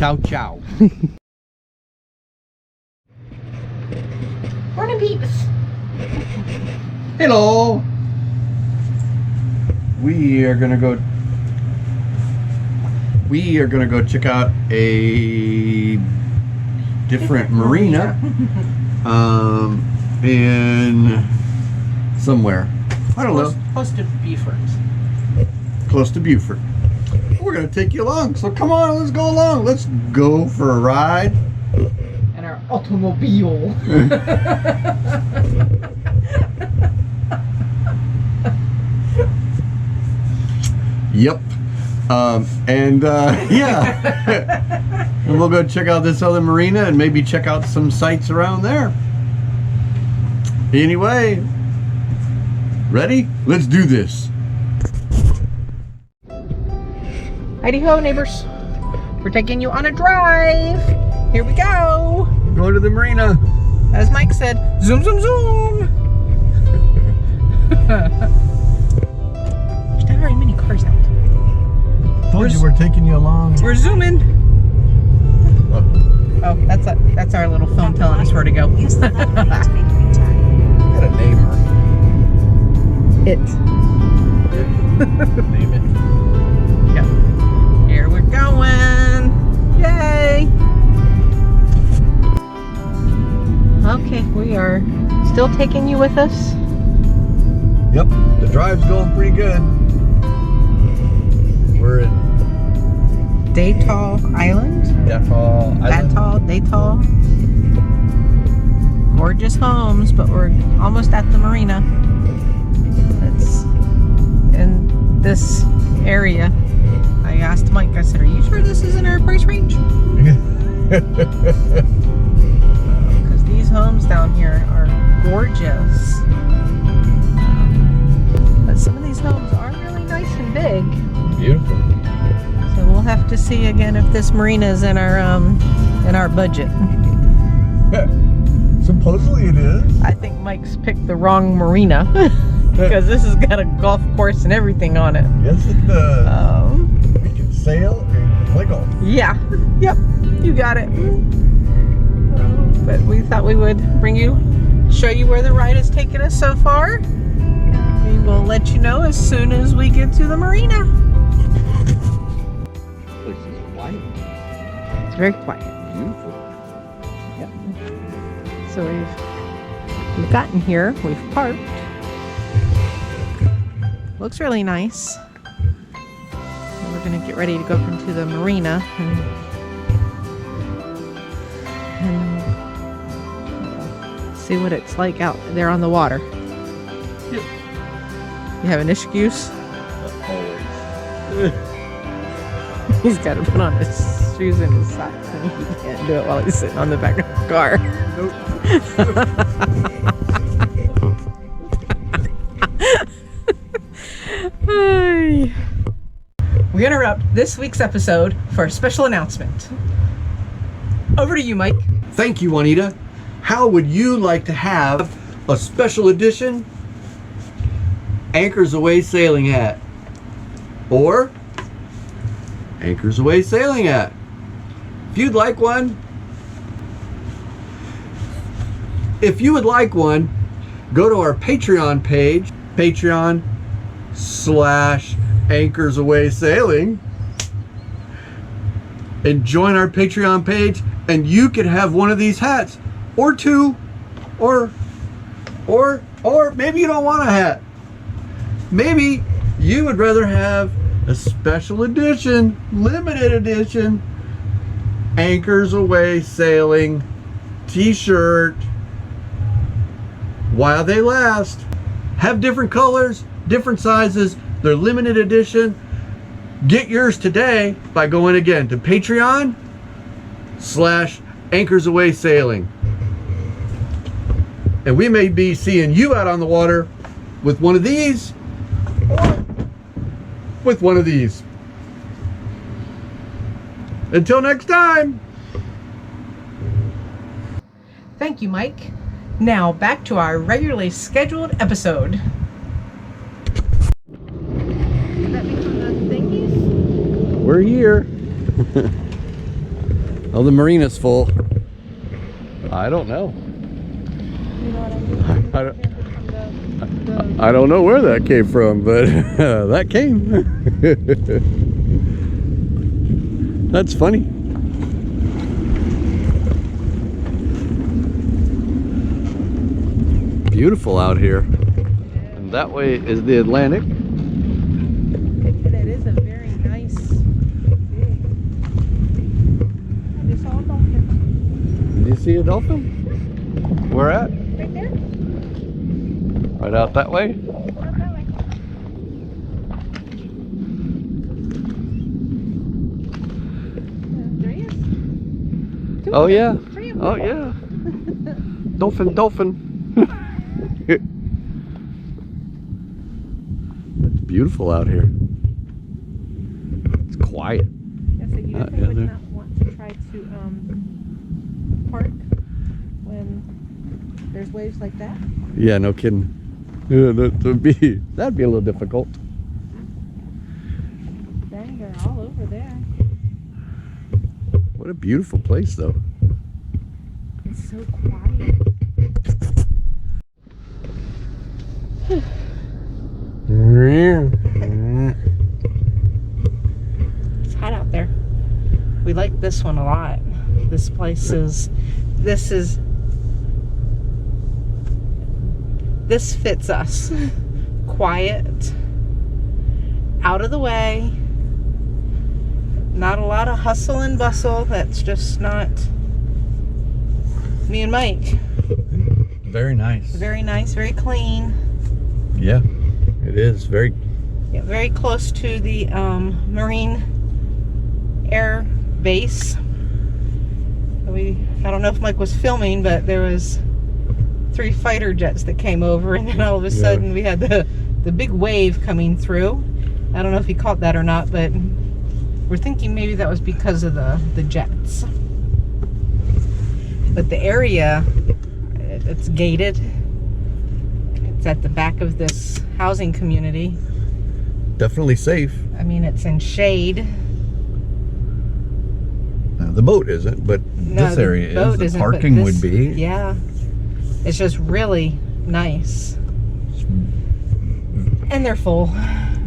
Ciao, ciao. Morning, peeps. Hello. We are gonna go check out a different marina in somewhere. I don't know. Close to Beaufort. Close to Beaufort. We're gonna take you along, so come on, let's go along. Let's go for a ride. And our automobile. Yep. Yeah. And we'll go check out this other marina and maybe check out some sights around there. Anyway, ready? Let's do this. Heidi ho, neighbors. We're taking you on a drive. Here we go. Going to the marina. As Mike said, zoom, zoom, zoom. There's not very many cars out. Told you we're taking you along. We're zooming. Oh, that's our little phone telling us where to go. Use the left lane to make a U-turn. Gotta name her. It. Name it. Yeah. Here we're going. Yay. Okay, we are still taking you with us. Yep, the drive's going pretty good. We're in Daytall Island. Daytall. Gorgeous homes, but we're almost at the marina. It's in this area. I asked Mike, I said, are you sure this is in our price range? Because these homes down here are gorgeous. But some of these homes are really nice and big. Beautiful. So we'll have to see again if this marina is in our budget. Supposedly it is. I think Mike's picked the wrong marina because this has got a golf course and everything on it. Yes, it does. We can sail and play golf. Yeah. Yep. You got it. But we thought we would show you where the ride has taken us so far. We will let you know as soon as we get to the marina. This is quiet. It's very quiet. Beautiful. Yep. So we've gotten here. We've parked. Looks really nice. And we're gonna get ready to go into the marina and see what it's like out there on the water. Yep. You have an excuse? Always. He's got to put on his shoes and his socks, and he can't do it while he's sitting on the back of the car. Nope. We interrupt this week's episode for a special announcement. Over to you, Mike. Thank you, Juanita. How would you like to have a special edition Anchors Away sailing hat? Or Anchors Away sailing hat? If you'd like one, go to our Patreon page, Patreon/Anchors Away Sailing, and join our Patreon page, and you could have one of these hats, or two, or maybe you don't want a hat. Maybe you would rather have a special edition, limited edition Anchors Away Sailing t-shirt while they last. Have different colors, different sizes. They're limited edition. Get yours today by going again to Patreon/Anchors Away Sailing. And we may be seeing you out on the water with one of these or with one of these. Until next time. Thank you, Mike. Now back to our regularly scheduled episode. Does that become the thingies? We're here. Oh, the marina's full. I don't know. You know what I mean? I don't know where that came from, but that came. That's funny. Beautiful out here. And that way is the Atlantic. And it is a very nice day. I just saw a dolphin. Did you see a dolphin? Where at? Right there. Right out that way? Out that way. There he is. Two Oh of them. yeah. Three of them. Oh yeah. Dolphin, dolphin. It's beautiful out here. It's quiet. Yeah, so you Yeah, definitely would there. not want to try to park when there's waves like that. Yeah, no kidding. Yeah, that'd be a little difficult. Dang, they're all over there. What a beautiful place, though. It's so quiet. It's hot out there. We like this one a lot. This place is, this fits us. Quiet, out of the way, not a lot of hustle and bustle. That's just not me and Mike. Very nice. Very nice, very clean. Yeah, it is very. Yeah, very close to the Marine Air Base. I don't know if Mike was filming, but there was 3 fighter jets that came over, and then all of a sudden we had the big wave coming through. I don't know if he caught that or not, but we're thinking maybe that was because of the jets. But the area, it's gated. It's at the back of this housing community. Definitely safe. I mean, it's in shade. The boat isn't, but No, this the area boat is. The isn't, but parking this- would be. Yeah. It's just really nice. And they're full.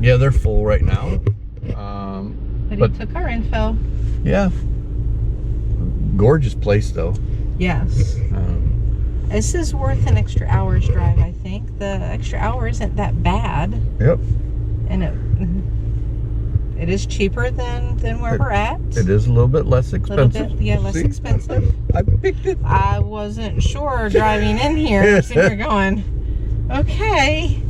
Yeah, they're full right now. But he took our info. Yeah. Gorgeous place, though. Yes. This is worth an extra hour's drive, I think. The extra hour isn't that bad. Yep. And it is cheaper than where we're at. It is a little bit less A little expensive. bit, yeah, less See? expensive. I picked it. I wasn't sure driving in here. So you're going, okay.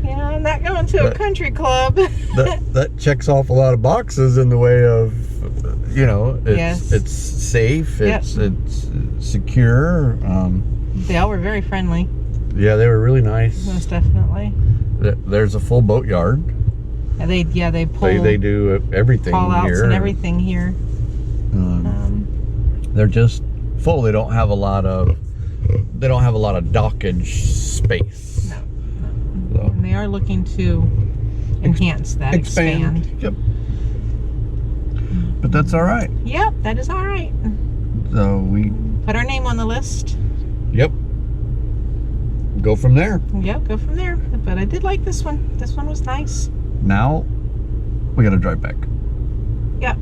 Yeah, I'm not going to a country club. That checks off a lot of boxes in the way of, you know, Yes. it's safe, Yep. it's secure. They all were very friendly, Yeah, they were really nice. most definitely. There's a full boat yard. And they pull They do everything call outs here. and everything here. They're just full. They don't have a lot of dockage space. No. So, And they are looking to enhance that, expand. Yep. But that's all right. Yep, that is all right. So we, Put our name on the list. yep, go from there. Yep, go from there. But I did like this one. This one was nice. Now we got to drive back. Yep.